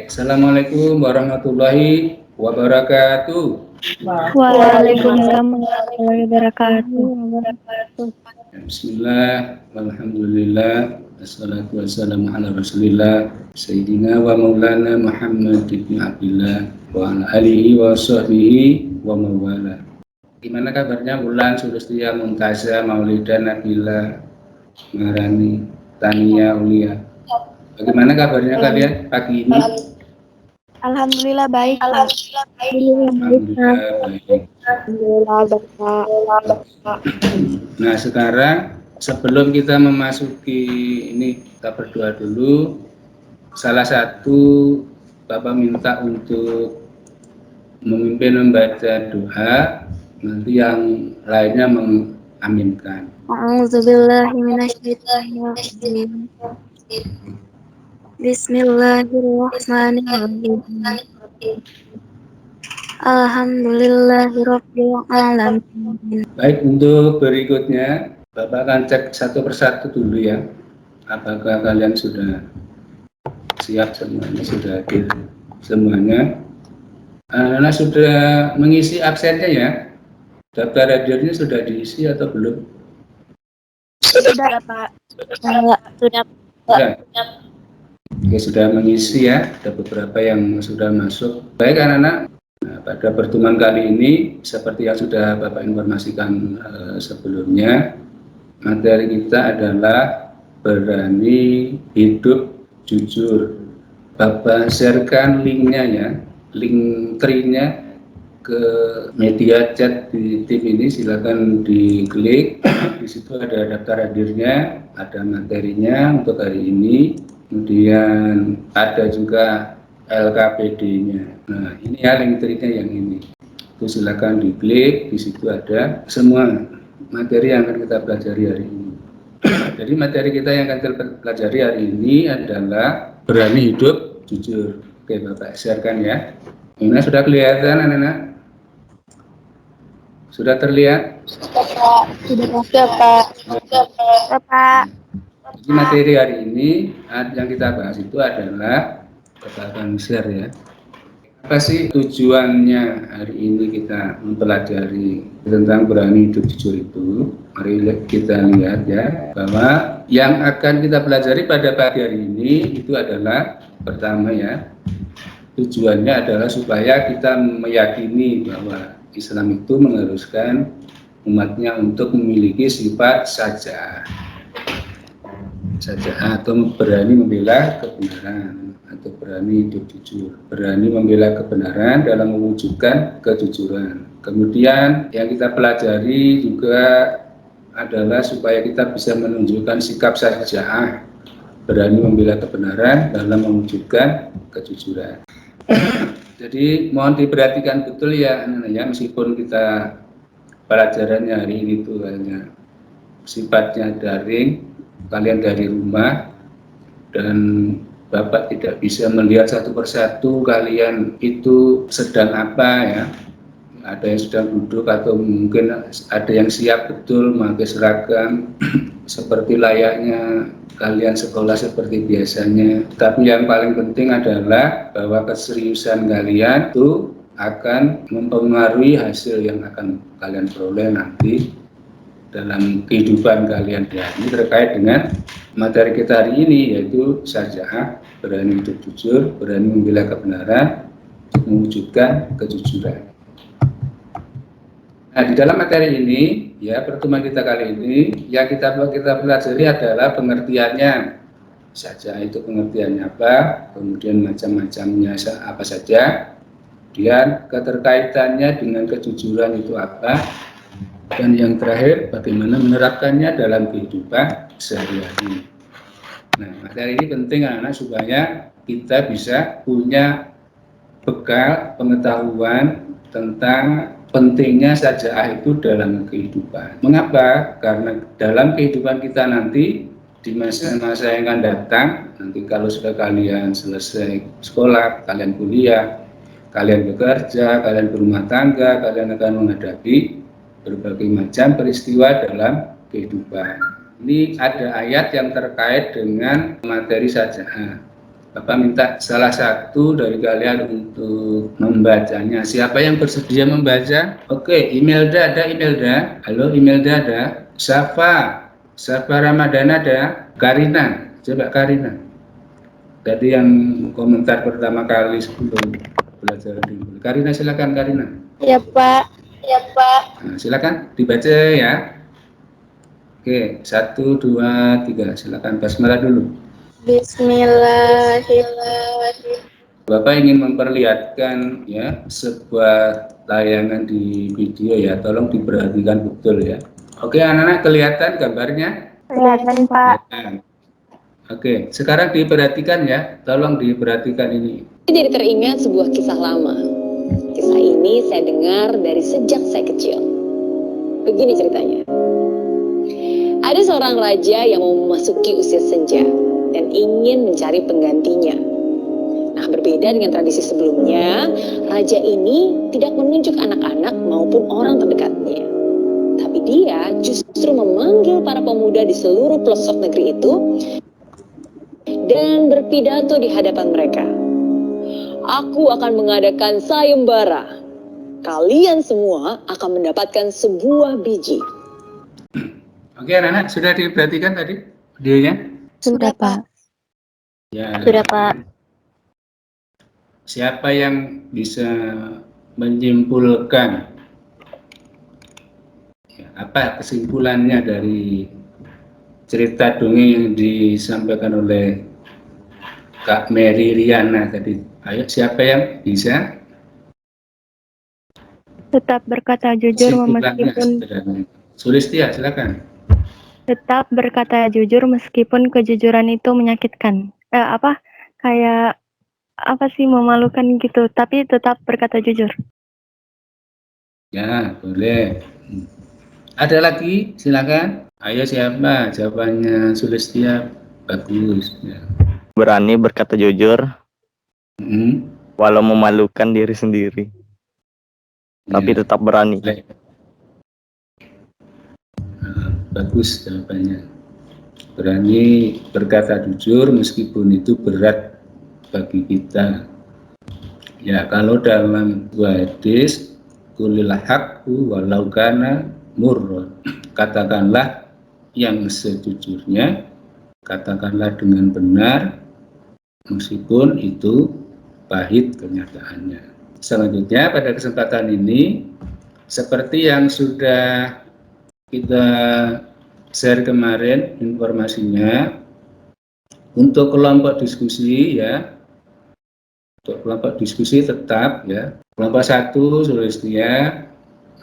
Assalamualaikum warahmatullahi wabarakatuh. Waalaikumsalam warahmatullahi wabarakatuh. Bismillah, alhamdulillah, wassalatu wassalamu ala rasulillah, Sayyidina wa maulana Muhammad ibn Abdillah, wa ala alihi wa sahbihi wa mawala. Gimana kabarnya Wulan, Sulustia, Muntaza, Maulida, Nabila, Marani, Tania, Ulia? Bagaimana kabarnya kalian pagi ini? Alhamdulillah baik, Pak. Alhamdulillah baik. Nah, sekarang sebelum kita memasuki ini, kita berdoa dulu. Salah satu Bapak minta untuk memimpin membaca doa, nanti yang lainnya mengaminkan. A'udzubillahi minasyaitonirrajim. Bismillahirrahmanirrahim. Alhamdulillahirabbil alamin. Baik, untuk berikutnya Bapak akan cek satu persatu dulu ya. Apakah kalian sudah siap semuanya, sudah hadir semuanya? Anak-anak sudah mengisi absennya ya? Daftar hadirnya sudah diisi atau belum? Sudah, Pak. Sudah. Oke, sudah mengisi ya. Ada beberapa yang sudah masuk. Baik anak-anak, pada pertemuan kali ini seperti yang sudah Bapak informasikan sebelumnya, materi kita adalah berani hidup jujur. Bapak sharekan linknya ya, link tree-nya ke media chat di tim ini, silakan diklik. Di situ ada daftar hadirnya, ada materinya untuk hari ini, kemudian ada juga LKPD-nya. Nah, ini ya link tree-nya yang ini. Itu silakan diklik, di situ ada semua materi yang akan kita pelajari hari ini. Jadi materi kita yang akan kita pelajari hari ini adalah berani hidup jujur. Oke, Bapak sharekan ya. Ini sudah kelihatan anak-anak? Sudah terlihat? Sudah, Pak. Jadi materi hari ini yang kita bahas itu adalah, Bapak akan share ya. Apa sih tujuannya hari ini kita mempelajari tentang berani hidup jujur itu? Mari kita lihat ya, bahwa yang akan kita pelajari pada pagi hari ini itu adalah pertama ya, tujuannya adalah supaya kita meyakini bahwa Islam itu mengharuskan umatnya untuk memiliki sifat saja'ah atau berani membela kebenaran, atau berani hidup jujur, berani membela kebenaran dalam mewujudkan kejujuran. Kemudian yang kita pelajari juga adalah supaya kita bisa menunjukkan sikap saja'ah, berani membela kebenaran dalam mewujudkan kejujuran. Jadi mohon diperhatikan betul ya, ya, meskipun kita pelajarannya hari ini itu hanya sifatnya daring, kalian dari rumah, dan Bapak tidak bisa melihat satu persatu kalian itu sedang apa ya. Ada yang sedang duduk atau mungkin ada yang siap betul memakai seragam seperti layaknya kalian sekolah seperti biasanya. Tapi yang paling penting adalah bahwa keseriusan kalian itu akan mempengaruhi hasil yang akan kalian peroleh nanti dalam kehidupan kalian. Ya, ini terkait dengan materi kita hari ini, yaitu saja'ah, berani hidup jujur, berani membela kebenaran untuk mewujudkan kejujuran. Nah, di dalam materi ini, ya, pertemuan kita kali ini, yang kita pelajari adalah pengertiannya. Saja itu pengertiannya apa, kemudian macam-macamnya apa saja, kemudian keterkaitannya dengan kejujuran itu apa, dan yang terakhir bagaimana menerapkannya dalam kehidupan sehari-hari. Nah, materi ini penting anak-anak supaya kita bisa punya bekal pengetahuan tentang pentingnya saja'ah itu dalam kehidupan. Mengapa? Karena dalam kehidupan kita nanti di masa-masa yang akan datang, nanti kalau sudah kalian selesai sekolah, kalian kuliah, kalian bekerja, kalian berumah tangga, kalian akan menghadapi berbagai macam peristiwa dalam kehidupan. Ini ada ayat yang terkait dengan materi saja'ah. Bapak minta salah satu dari kalian untuk membacanya. Siapa yang bersedia membaca? Oke, Imelda ada, Imelda. Halo, Imelda ada. Safa Ramadhan ada. Karina, coba Karina. Tadi yang komentar pertama kali sebelum belajar di Karina, silakan Karina. Ya, Pak. Nah, silakan dibaca ya. Oke, 1, 2, 3. Silakan basmalah dulu. Bismillahirrahmanirrahim. Bapak ingin memperlihatkan ya sebuah tayangan di video ya, tolong diperhatikan betul ya. Oke, anak-anak kelihatan gambarnya? Kelihatan, Pak. Ya. Oke, sekarang diperhatikan ya, tolong diperhatikan ini. Jadi teringat sebuah kisah lama. Kisah ini saya dengar dari sejak saya kecil. Begini ceritanya. Ada seorang raja yang mau memasuki usia senja dan ingin mencari penggantinya. Nah, berbeda dengan tradisi sebelumnya, raja ini tidak menunjuk anak-anak maupun orang terdekatnya. Tapi dia justru memanggil para pemuda di seluruh pelosok negeri itu dan berpidato di hadapan mereka. Aku akan mengadakan sayembara. Kalian semua akan mendapatkan sebuah biji. Oke, anak-anak sudah diperhatikan tadi videonya? Sudah, Pak. Ya. Sudah, Pak. Siapa yang bisa menyimpulkan ya, apa kesimpulannya dari cerita dongeng yang disampaikan oleh Kak Mary Riana tadi? Ayo, siapa yang bisa? Tetap berkata jujur meskipun Sulistia, silakan. Tetap berkata jujur meskipun kejujuran itu menyakitkan. Kayak apa sih, memalukan gitu, tapi tetap berkata jujur. Ya, boleh. Ada lagi? Silakan. Ayo, siapa? Jawabannya Sulistia bagus. Ya. Berani berkata jujur, walau memalukan diri sendiri, tapi Ya. tetap berani. Bagus jawabannya. Berani berkata jujur meskipun itu berat bagi kita. Ya, kalau dalam dua hadis, kulil haqqu walau kana murrun. Katakanlah yang sejujurnya, katakanlah dengan benar meskipun itu pahit kenyataannya. Selanjutnya pada kesempatan ini, seperti yang sudah kita share kemarin informasinya, untuk kelompok diskusi ya, untuk kelompok diskusi tetap ya, kelompok 1 Sulistia,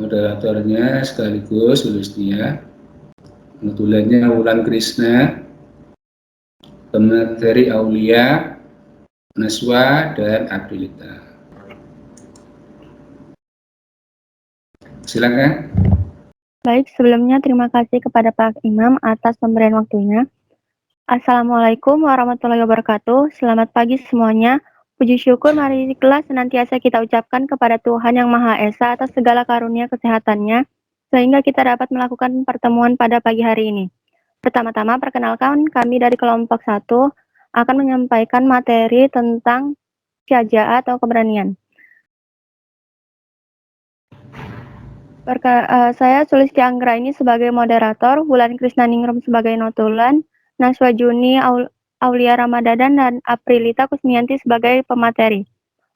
moderatornya sekaligus Sulistia, modulannya Wulan Krishna, pemateri Aulia, Naswa, dan Aprilita. Silakan. Baik, sebelumnya terima kasih kepada Pak Imam atas pemberian waktunya. Assalamualaikum warahmatullahi wabarakatuh. Selamat pagi semuanya. Puji syukur marilah senantiasa kita ucapkan kepada Tuhan Yang Maha Esa atas segala karunia kesehatannya, sehingga kita dapat melakukan pertemuan pada pagi hari ini. Pertama-tama, perkenalkan kami dari kelompok 1 akan menyampaikan materi tentang syaja'ah atau keberanian. Saya Sulistia Anggraini sebagai moderator, Wulan Krisnaningrum sebagai notulen, Naswa Juni Aulia Ramadhan dan Aprilita Kusmianti sebagai pemateri.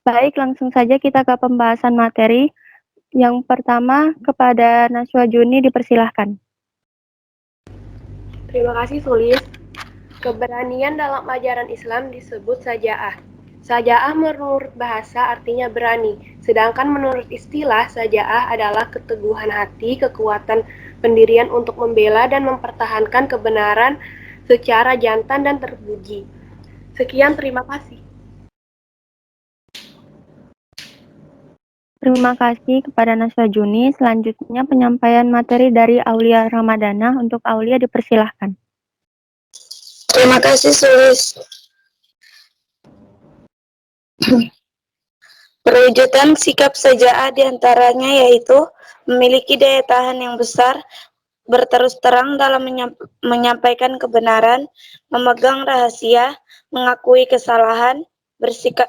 Baik, langsung saja kita ke pembahasan materi. Yang pertama, kepada Naswa Juni dipersilahkan. Terima kasih Sulis. Keberanian dalam ajaran Islam disebut saja'ah. Saja'ah menurut bahasa artinya berani, sedangkan menurut istilah saja'ah adalah keteguhan hati, kekuatan pendirian untuk membela dan mempertahankan kebenaran secara jantan dan terpuji. Sekian, terima kasih. Terima kasih kepada Naswa Juni. Selanjutnya penyampaian materi dari Aulia Ramadhana. Untuk Aulia dipersilahkan. Terima kasih Sulis. Perwujudan sikap saja'ah diantaranya yaitu memiliki daya tahan yang besar, berterus terang dalam menyampaikan kebenaran, memegang rahasia, mengakui kesalahan, bersikap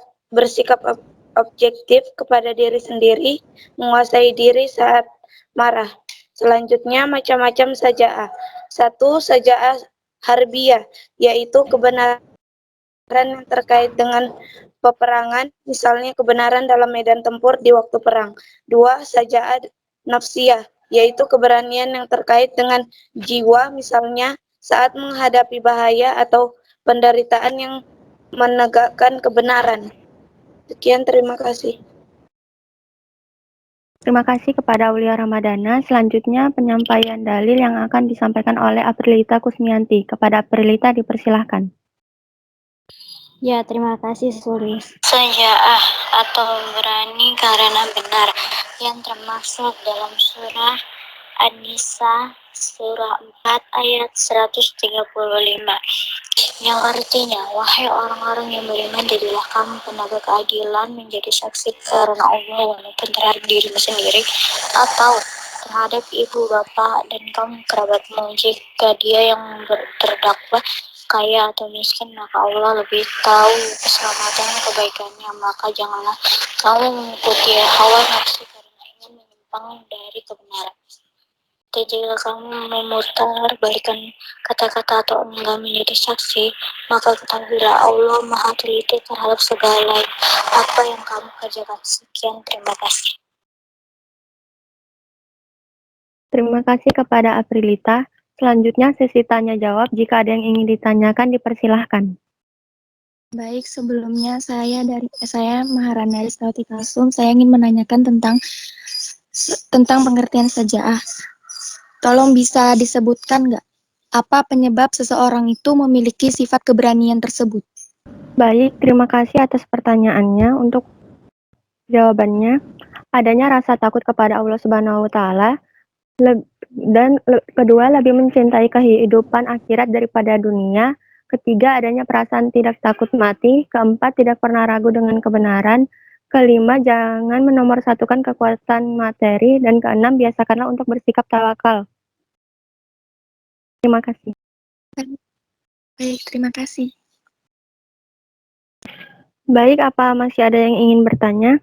objektif kepada diri sendiri, menguasai diri saat marah. Selanjutnya macam-macam saja'ah. 1. Saja'ah harbiyah, yaitu kebenaran yang terkait dengan peperangan, misalnya kebenaran dalam medan tempur di waktu perang. 2. Saja'ah nafsiyah, yaitu keberanian yang terkait dengan jiwa, misalnya saat menghadapi bahaya atau penderitaan yang menegakkan kebenaran. Sekian, terima kasih. Terima kasih kepada Aulia Ramadana. Selanjutnya penyampaian dalil yang akan disampaikan oleh Aprilita Kusmianti. Kepada Aprilita dipersilahkan. Ya, terima kasih Suri. Saja'ah atau berani karena benar yang termasuk dalam surah An-Nisa surah 4 ayat 135 yang artinya, wahai orang-orang yang beriman, jadilah kamu penegak keadilan menjadi saksi karena Allah walaupun terhadap dirimu sendiri atau terhadap ibu bapak dan kaum kerabatmu. Jika dia yang terdakwa kaya atau miskin, maka Allah lebih tahu keselamatan dan kebaikannya. Maka janganlah kamu mengikuti hawa nafsu karena ingin menyimpang dari kebenaran. Jika kamu memutar balikan kata-kata atau enggak menjadi saksi, maka ketahuilah Allah Maha Teliti terhadap segala apa yang kamu kerjakan. Sekian, terima kasih. Terima kasih kepada Aprilita. Selanjutnya sesi tanya jawab. Jika ada yang ingin ditanyakan, dipersilahkan. Baik, sebelumnya saya Maharani Rizawati Kasum. Saya ingin menanyakan tentang pengertian saja'ah. Tolong bisa disebutkan nggak apa penyebab seseorang itu memiliki sifat keberanian tersebut? Baik, terima kasih atas pertanyaannya. Untuk jawabannya, adanya rasa takut kepada Allah Subhanahu wa Ta'ala, dan kedua, lebih mencintai kehidupan akhirat daripada dunia. Ketiga, adanya perasaan tidak takut mati. Keempat, tidak pernah ragu dengan kebenaran. Kelima, jangan menomorsatukan kekuatan materi. Dan keenam, biasakanlah untuk bersikap tawakal. Terima kasih. Baik, terima kasih. Baik, apa masih ada yang ingin bertanya?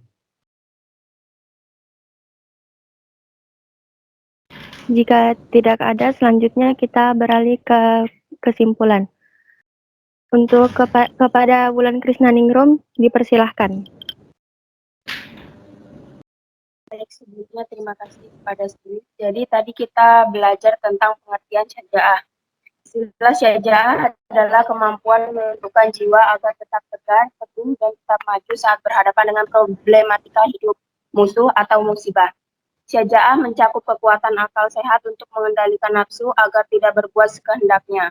Jika tidak ada, selanjutnya kita beralih ke kesimpulan. Untuk kepada Wulan Krisnaningrum, dipersilahkan. Baik, sebelumnya terima kasih kepada Suri. Jadi tadi kita belajar tentang pengertian syaja'ah. Istilah syaja'ah adalah kemampuan menentukan jiwa agar tetap tegar, teguh, dan tetap maju saat berhadapan dengan problematika hidup, musuh, atau musibah. Syaja'ah mencakup kekuatan akal sehat untuk mengendalikan nafsu agar tidak berbuat sekehendaknya.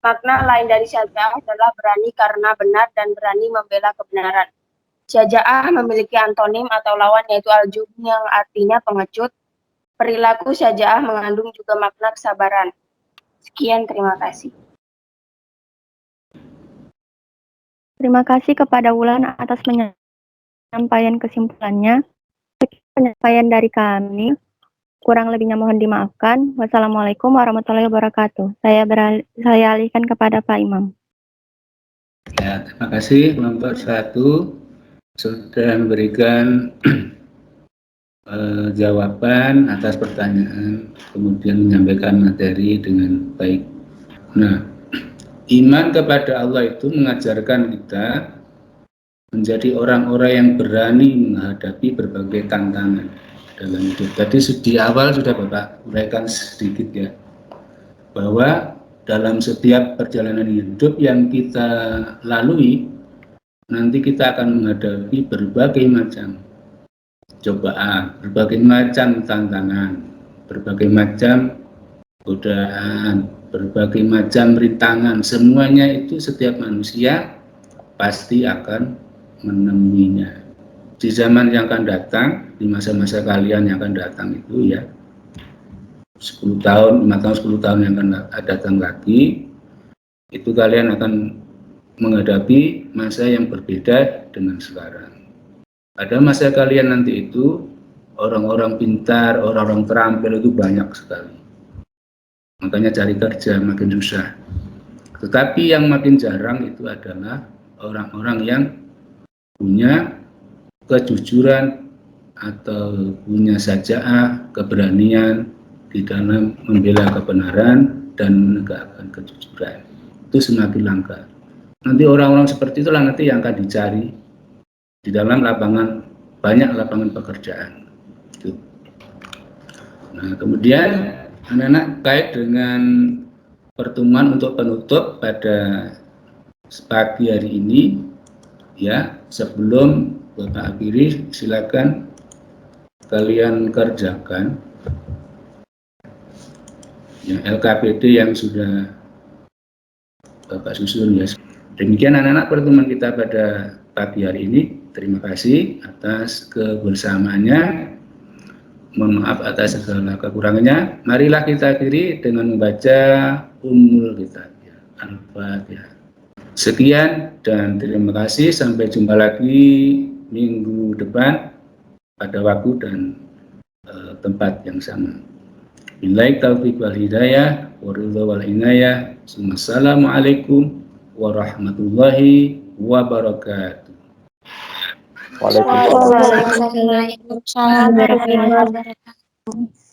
Makna lain dari syaja'ah adalah berani karena benar dan berani membela kebenaran. Syaja'ah memiliki antonim atau lawan yaitu al-jubn yang artinya pengecut. Perilaku syaja'ah mengandung juga makna kesabaran. Sekian, terima kasih. Terima kasih kepada Wulan atas penyampaian kesimpulannya. Penyampaian dari kami, kurang lebihnya mohon dimaafkan. Wassalamualaikum warahmatullahi wabarakatuh. Saya alihkan kepada Pak Imam. Ya, terima kasih kelompok 1 sudah memberikan jawaban atas pertanyaan, kemudian menyampaikan materi dengan baik. Nah, iman kepada Allah itu mengajarkan kita menjadi orang-orang yang berani menghadapi berbagai tantangan dalam hidup. Tadi di awal sudah Bapak uraikan sedikit ya, bahwa dalam setiap perjalanan hidup yang kita lalui, nanti kita akan menghadapi berbagai macam cobaan, berbagai macam tantangan, berbagai macam godaan, berbagai macam rintangan. Semuanya itu setiap manusia pasti akan menemuinya. Di zaman yang akan datang, di masa-masa kalian yang akan datang itu ya, 10 tahun, 5 tahun, 10 tahun yang akan datang lagi, itu kalian akan menghadapi masa yang berbeda dengan sekarang. Pada masa kalian nanti itu, orang-orang pintar, orang-orang terampil itu banyak sekali. Makanya cari kerja makin susah. Tetapi yang makin jarang itu adalah orang-orang yang punya kejujuran atau punya saja'ah, keberanian di dalam membela kebenaran dan menegakkan kejujuran. Itu semakin langka. Nanti orang-orang seperti itulah nanti yang akan dicari di dalam banyak lapangan pekerjaan. Gitu. Nah, kemudian anak-anak kait dengan pertemuan untuk penutup pada pagi hari ini, ya, sebelum Bapak akhiri, silakan kalian kerjakan ya, LKPD yang sudah Bapak susun ya. Demikian anak-anak pertemuan kita pada pagi hari ini. Terima kasih atas kebersamaannya. Mohon maaf atas segala kekurangannya. Marilah kita akhiri dengan membaca Ummul Kitab. Al-Fatihah. Sekian dan terima kasih. Sampai jumpa lagi minggu depan pada waktu dan tempat yang sama. Billahi taufiq wal hidayah wa ridha wal inayah. Assalamualaikum warahmatullahi wabarakatuh. Waalaikumsalam warahmatullahi wabarakatuh.